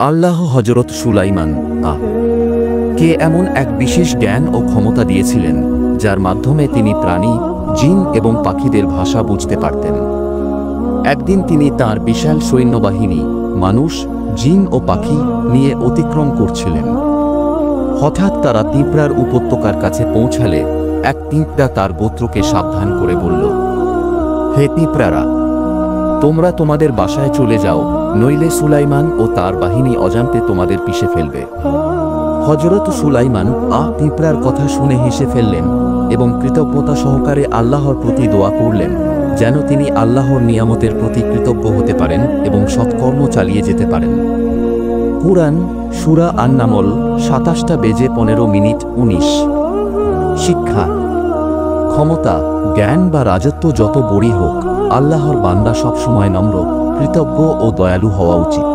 আল্লাহ হযরত সুলাইমান কে এমন এক বিশেষ জ্ঞান ও ক্ষমতা দিয়েছিলেন যার মাধ্যমে তিনি প্রাণী, জিন এবং পাখিদের ভাষা বুঝতে পারতেন। একদিন তিনি তার বিশাল সৈন্যবাহিনী, মানুষ, জিন ও পাখি নিয়ে অতিক্রম করছিলেন। হঠাৎ তারা তিবরার উপত্যকার কাছে পৌঁছালে এক তিবরা তার গোত্রকে সাবধান করে বলল, হে তিবরারা, তোমরা তোমাদের বাসায় চলে যাও, নইলে সুলাইমান ও তার বাহিনী অজান্তে তোমাদের পিষে ফেলবে। হযরত সুলাইমান তিবরার কথা শুনে হেসে ফেললেন এবং কৃতজ্ঞতা সহকারে আল্লাহর প্রতি দোয়া করলেন যেন তিনি আল্লাহর নিয়ামতের প্রতি কৃতজ্ঞ হতে পারেন এবং সৎকর্ম চালিয়ে যেতে পারেন। কুরআন সূরা আন-নামল 27:15 শিক্ষা: ক্ষমতা, জ্ঞান বা রাজত্ব যত বড়ই হোক, আল্লাহর বান্দা সবসময় নম্র, কৃতজ্ঞ ও দয়ালু হওয়া উচিত।